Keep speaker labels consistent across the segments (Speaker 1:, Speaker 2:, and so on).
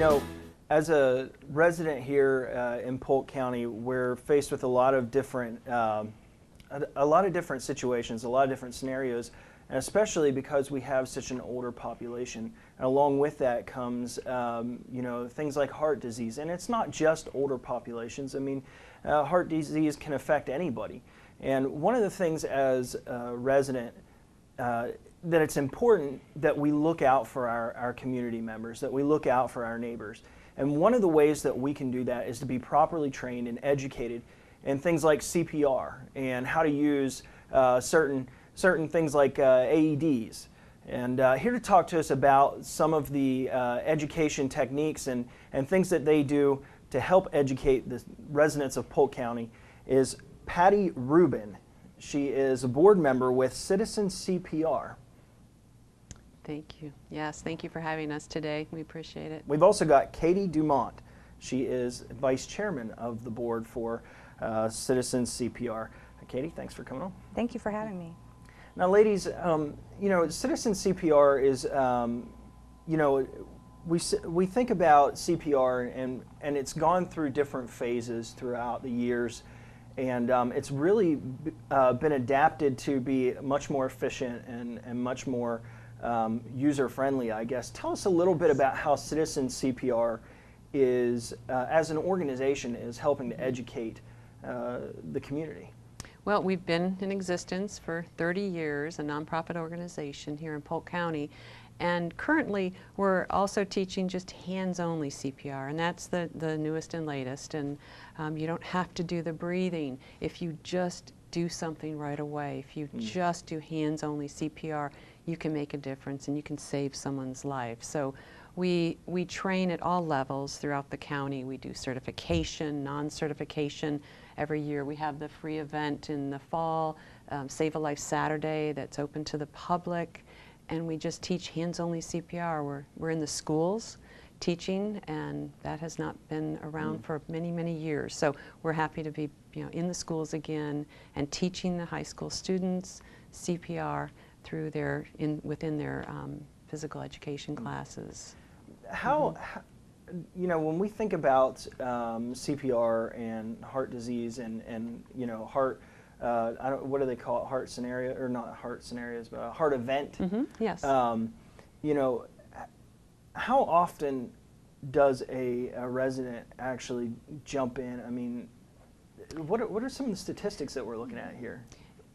Speaker 1: know, as a resident here in Polk County, we're faced with a lot of different situations, a lot of different scenarios, and especially because we have such an older population. And along with that comes, you know, things like heart disease. And it's not just older populations. I mean, heart disease can affect anybody. And one of the things as a resident that it's important that we look out for our community members, that we look out for our neighbors. And one of the ways that we can do that is to be properly trained and educated in things like CPR and how to use certain things like AEDs. And here to talk to us about some of the education techniques and things that they do to help educate the residents of Polk County is Patty Rubin. She is a board member with Citizen CPR.
Speaker 2: Thank you. Yes, thank you for having us today. We appreciate it.
Speaker 1: We've also got Katie Dumont. She is vice chairman of the board for Citizen CPR. Katie, thanks for coming on.
Speaker 3: Thank you for having me.
Speaker 1: Now, ladies, you know, Citizen CPR is, you know, we think about CPR and it's gone through different phases throughout the years, and it's really been adapted to be much more efficient and much more user-friendly, I guess. Tell us a little bit about how Citizen CPR is, as an organization, is helping to educate the community.
Speaker 2: Well, we've been in existence for 30 years, a nonprofit organization here in Polk County, and currently we're also teaching just hands-only CPR, and that's the newest and latest, and you don't have to do the breathing if you just do something right away. If you just do hands-only CPR, you can make a difference and you can save someone's life. So we train at all levels throughout the county. We do certification, non-certification. Every year we have the free event in the fall, Save a Life Saturday, that's open to the public, and we just teach hands-only CPR. We're in the schools teaching, and that has not been around for many, many years. So we're happy to be, you know, in the schools again and teaching the high school students CPR through their within their physical education classes.
Speaker 1: How you know, when we think about CPR and heart disease and you know, heart, what do they call it, heart scenario, or not heart scenarios, but a heart event.
Speaker 2: Yes.
Speaker 1: You know, how often does a resident actually jump in? I mean, what are some of the statistics that we're looking at here?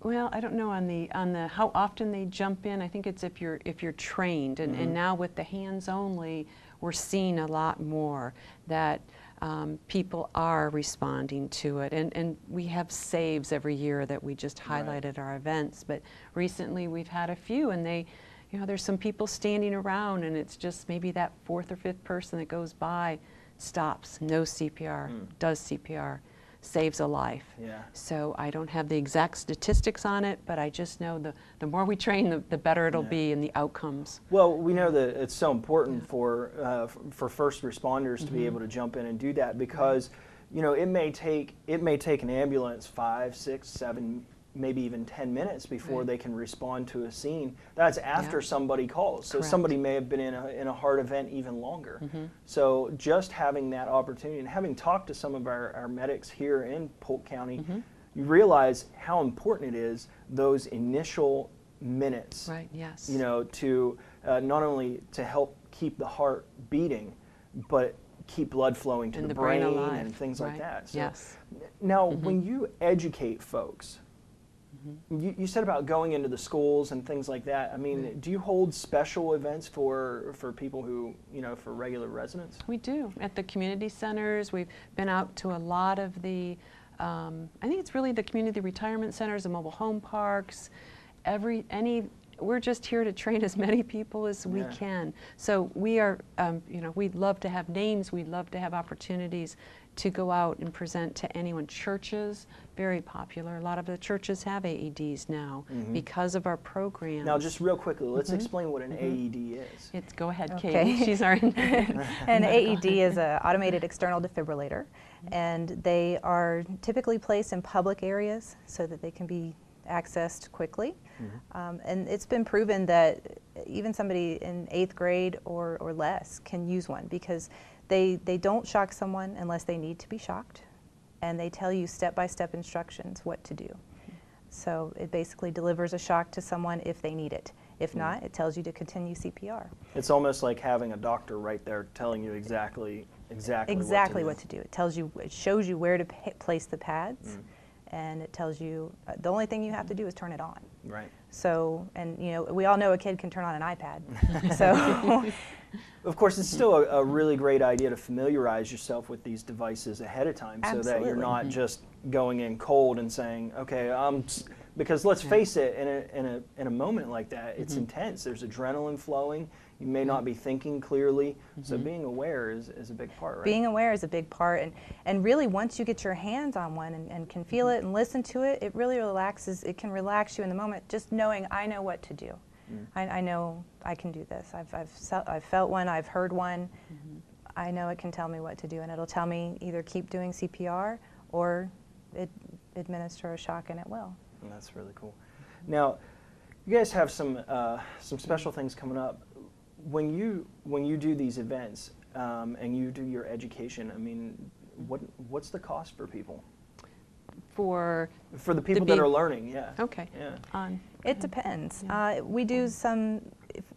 Speaker 2: Well, I don't know on the how often they jump in. I think it's if you're trained, and now with the hands only, we're seeing a lot more that people are responding to it, and we have saves every year that we just highlight at our events. But recently we've had a few, and they, you know, there's some people standing around, and it's just maybe that fourth or fifth person that goes by, stops, no CPR, does CPR. Saves a life. Yeah. So I don't have the exact statistics on it, but I just know the more we train, the better it'll be in the outcomes.
Speaker 1: Well, we know that it's so important for first responders to be able to jump in and do that, because you know, it may take an ambulance 5, 6, 7, maybe even 10 minutes before they can respond to a scene. That's after somebody calls. So somebody may have been in a heart event even longer. So just having that opportunity, and having talked to some of our medics here in Polk County, you realize how important it is, those initial minutes, you know, to not only to help keep the heart beating, but keep blood flowing to the brain and things like that. So now, when you educate folks, you said about going into the schools and things like that. I mean, do you hold special events for people who, you know, for regular residents? We
Speaker 2: do. At the community centers, we've been out to a lot of the, I think it's really the community retirement centers, the mobile home parks, we're just here to train as many people as we can. So we are, you know, we'd love to have names, we'd love to have opportunities to go out and present to anyone. Churches, very popular. A lot of the churches have AEDs now because of our program.
Speaker 1: Now, just real quickly, let's explain what an AED is.
Speaker 2: Go ahead, Katie. She's our
Speaker 3: An AED is an automated external defibrillator, and they are typically placed in public areas so that they can be accessed quickly. And it's been proven that even somebody in 8th grade or less can use one, because They don't shock someone unless they need to be shocked, and they tell you step-by-step instructions what to do. So it basically delivers a shock to someone if they need it. If not, it tells you to continue CPR.
Speaker 1: It's almost like having a doctor right there telling you exactly
Speaker 3: What to do. It tells you, it shows you where to place the pads, and it tells you the only thing you have to do is turn it on.
Speaker 1: Right.
Speaker 3: So, and you know, we all know a kid can turn on an iPad. So,
Speaker 1: of course, it's still a really great idea to familiarize yourself with these devices ahead of time, so that you're not just going in cold and saying, okay, because let's face it, in a moment like that, it's intense. There's adrenaline flowing. You may not be thinking clearly. So being aware is a big part, right?
Speaker 3: Being aware is a big part. And really, once you get your hands on one and can feel it and listen to it, it really relaxes. It can relax you in the moment, just knowing I know what to do. I know I can do this. I've felt one. I've heard one. I know it can tell me what to do, and it'll tell me either keep doing CPR or administer a shock, and it will.
Speaker 1: And that's really cool. Now, you guys have some special things coming up. When you do these events and you do your education, I mean, what's the cost for people?
Speaker 2: For
Speaker 1: the people that are learning, yeah.
Speaker 2: Okay.
Speaker 1: Yeah.
Speaker 3: It depends. We do some,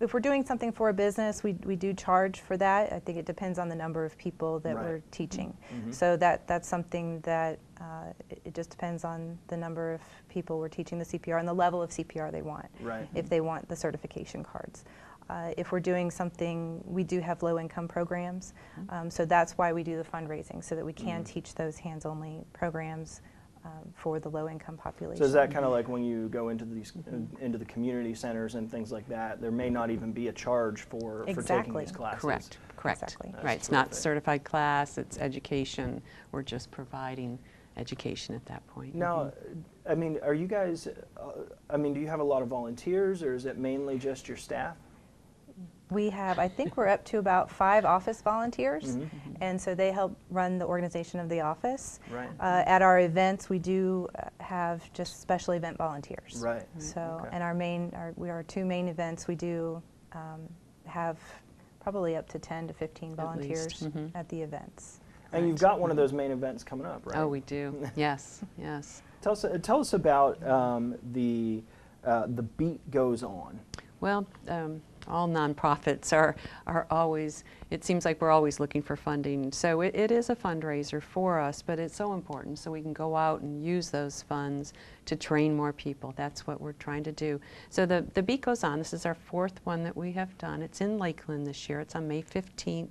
Speaker 3: if we're doing something for a business, we do charge for that. I think it depends on the number of people that we're teaching. So that's something that it just depends on the number of people we're teaching the CPR and the level of CPR they want.
Speaker 1: Right.
Speaker 3: If they want the certification cards. If we're doing something, we do have low-income programs. So that's why we do the fundraising, so that we can teach those hands-only programs for the low-income population.
Speaker 1: So is that kind of like when you go into these into the community centers and things like that? There may not even be a charge for taking these classes.
Speaker 2: Correct.
Speaker 3: Exactly.
Speaker 2: Right. It's not certified class. It's education. We're just providing education at that point.
Speaker 1: Now, I mean, are you guys? I mean, do you have a lot of volunteers, or is it mainly just your staff?
Speaker 3: We have, I think we're up to about 5 office volunteers, and so they help run the organization of the office.
Speaker 1: Right.
Speaker 3: At our events, we do have just special event volunteers.
Speaker 1: Right.
Speaker 3: So, and our 2 main events, we do have probably up to 10 to 15 volunteers at the events.
Speaker 1: And you've got one of those main events coming up, right?
Speaker 2: Oh, we do. Yes. Yes.
Speaker 1: Tell us about the Beat Goes On.
Speaker 2: Well, all nonprofits are always, it seems like we're always looking for funding. So it is a fundraiser for us, but it's so important so we can go out and use those funds to train more people. That's what we're trying to do. So the Beat Goes On, this is our 4th one that we have done. It's in Lakeland this year. It's on May 15th,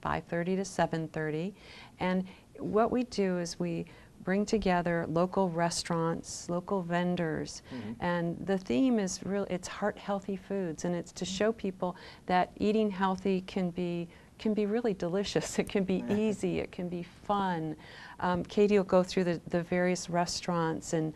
Speaker 2: 5:30 to 7:30. And what we do is we bring together local restaurants, local vendors, and the theme is really, it's heart-healthy foods, and it's to show people that eating healthy can be really delicious. It can be easy. It can be fun. Katie will go through the various restaurants and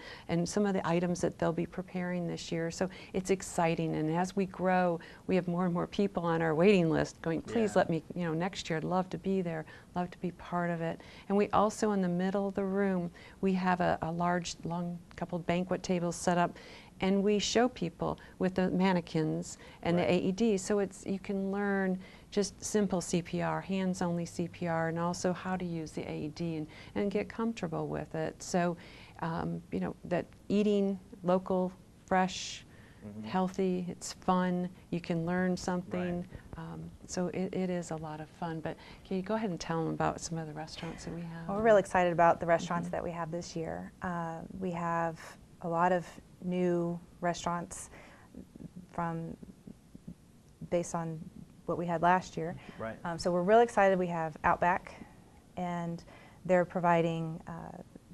Speaker 2: some of the items that they'll be preparing this year. So it's exciting, and as we grow, we have more and more people on our waiting list going, please let me, next year I'd love to be there, love to be part of it. And we also, in the middle of the room, we have a large, long couple banquet tables set up, and we show people with the mannequins and the AED. So you can learn just simple CPR, hands-only CPR, and also how to use the AED and get comfortable with it. So, that eating local, fresh, healthy, it's fun, you can learn something. So it is a lot of fun. But can you go ahead and tell them about some of the restaurants that we have?
Speaker 3: Well, we're really excited about the restaurants that we have this year. We have a lot of new restaurants based on what we had last year.
Speaker 1: Right.
Speaker 3: So we're really excited. We have Outback, and they're providing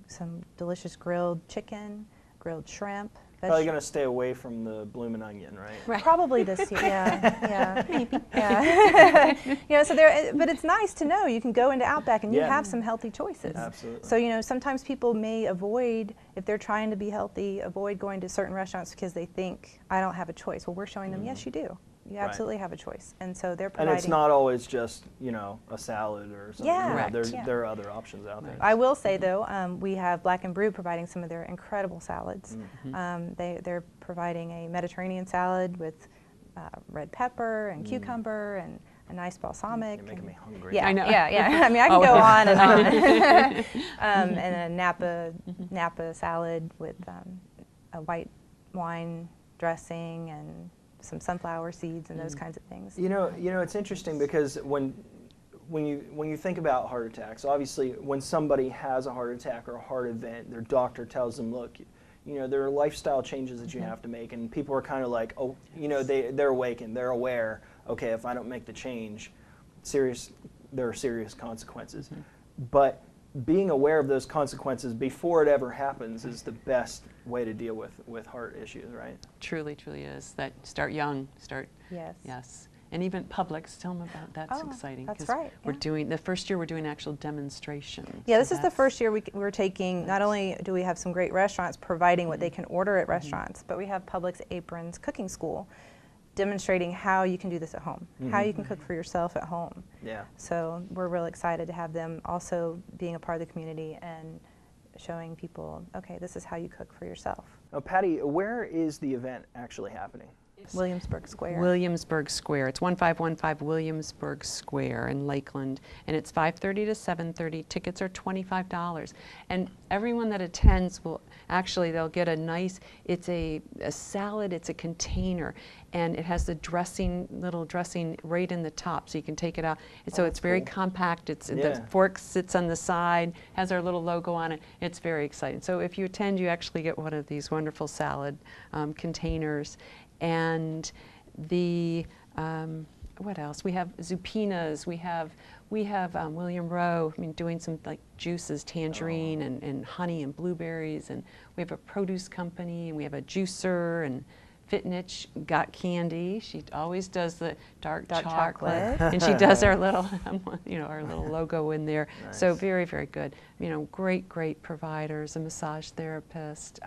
Speaker 3: some delicious grilled chicken, grilled shrimp.
Speaker 1: Probably going to stay away from the bloomin' onion, right?
Speaker 3: Probably this year, yeah. Maybe. Yeah. So but it's nice to know you can go into Outback and you have some healthy choices.
Speaker 1: Absolutely.
Speaker 3: So, sometimes people may avoid, if they're trying to be healthy, avoid going to certain restaurants because they think, I don't have a choice. Well, we're showing them, yes, you do. You absolutely have a choice. And so they're providing.
Speaker 1: And it's not always just, a salad or something.
Speaker 3: Yeah.
Speaker 1: There are other options out there.
Speaker 3: I will say, though, we have Black and Brew providing some of their incredible salads. They're providing a Mediterranean salad with red pepper and cucumber and a nice balsamic.
Speaker 1: You're making me hungry.
Speaker 3: Yeah,
Speaker 2: I know.
Speaker 3: yeah. I mean, I can go on and on. And a Napa salad with a white wine dressing and some sunflower seeds and those kinds of things.
Speaker 1: You know, it's interesting because when you think about heart attacks, obviously when somebody has a heart attack or a heart event, their doctor tells them, look, you know, there are lifestyle changes that you have to make, and people are kind of like, oh, you know, they're awakened, they're aware. Okay, if I don't make the change, there are serious consequences. But being aware of those consequences before it ever happens is the best way to deal with heart issues, right?
Speaker 2: Truly, truly is. That start young,
Speaker 3: Yes.
Speaker 2: yes. And even Publix, tell them about that's
Speaker 3: Oh,
Speaker 2: exciting.
Speaker 3: that's
Speaker 2: 'cause
Speaker 3: right,
Speaker 2: We're
Speaker 3: yeah.
Speaker 2: doing, the first year we're doing actual demonstrations.
Speaker 3: Yeah, this
Speaker 2: so
Speaker 3: is the
Speaker 2: that's-
Speaker 3: first year we're taking, not only do we have some great restaurants providing what they can order at restaurants, but we have Publix Aprons Cooking School demonstrating how you can do this at home, how you can cook for yourself at home.
Speaker 1: Yeah.
Speaker 3: So we're really excited to have them also being a part of the community and showing people, okay, this is how you cook for yourself.
Speaker 1: Now, Patty, where is the event actually happening?
Speaker 3: Williamsburg Square.
Speaker 2: Williamsburg Square. It's 1515 Williamsburg Square in Lakeland, and it's 5:30 to 7:30. Tickets are $25, and everyone that attends will actually, they'll get a nice, it's a salad, it's a container, and it has the little dressing right in the top, so you can take it out. And so it's very compact. The fork sits on the side, has our little logo on it. It's very exciting. So if you attend, you actually get one of these wonderful salad containers. And what else? We have zucchinas. We have William Rowe. I mean, doing some like juices, tangerine and honey and blueberries. And we have a produce company, and we have a juicer, and Fitnitch got candy. She always does the dark chocolate, and she does our little, our little logo in there.
Speaker 1: Nice.
Speaker 2: So very, very good. You know, great providers, a massage therapist.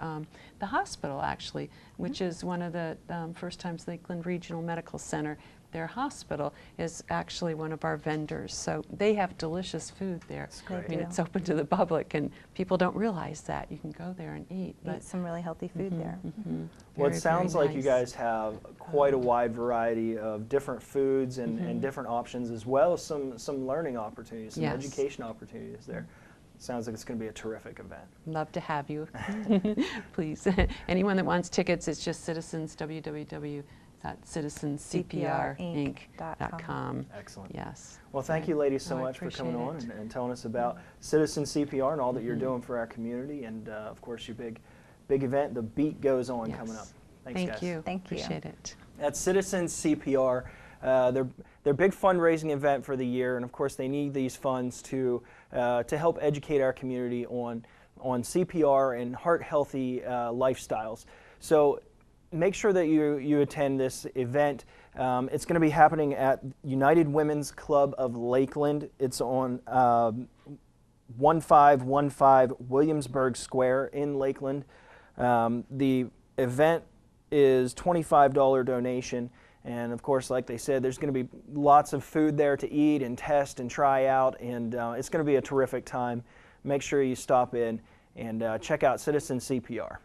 Speaker 2: The hospital, actually, which is one of the First Times Lakeland Regional Medical Center, their hospital is actually one of our vendors. So they have delicious food there.
Speaker 1: great.
Speaker 2: I mean, it's open to the public, and people don't realize that. You can go there and eat.
Speaker 3: Eat some really healthy food there.
Speaker 1: Well, it
Speaker 2: Very,
Speaker 1: sounds
Speaker 2: very
Speaker 1: like you
Speaker 2: nice.
Speaker 1: guys have quite a wide variety of different foods and different options, as well as some learning opportunities, some
Speaker 2: Yes.
Speaker 1: education opportunities there. Sounds like it's going to be a terrific event.
Speaker 2: Love to have you. Please. Anyone that wants tickets, it's just Citizens, www.citizencprinc.com.
Speaker 1: Excellent.
Speaker 2: Yes.
Speaker 1: Well, thank you, ladies, so
Speaker 2: Oh, I
Speaker 1: much for coming on
Speaker 2: appreciate
Speaker 1: and telling us about Citizen CPR and all that you're doing for our community, and of course your big event, the Beat Goes On,
Speaker 2: Yes.
Speaker 1: coming up. Thanks,
Speaker 2: Thank
Speaker 1: guys.
Speaker 2: you.
Speaker 3: Thank you.
Speaker 2: Appreciate it.
Speaker 1: At Citizen CPR, their big fundraising event for the year, and of course they need these funds to help educate our community on CPR and heart-healthy lifestyles. So make sure that you attend this event. It's going to be happening at United Women's Club of Lakeland. It's on 1515 Williamsburg Square in Lakeland. The event is $25 donation, and of course, like they said, there's going to be lots of food there to eat and test and try out, and it's going to be a terrific time. Make sure you stop in and check out Citizen CPR.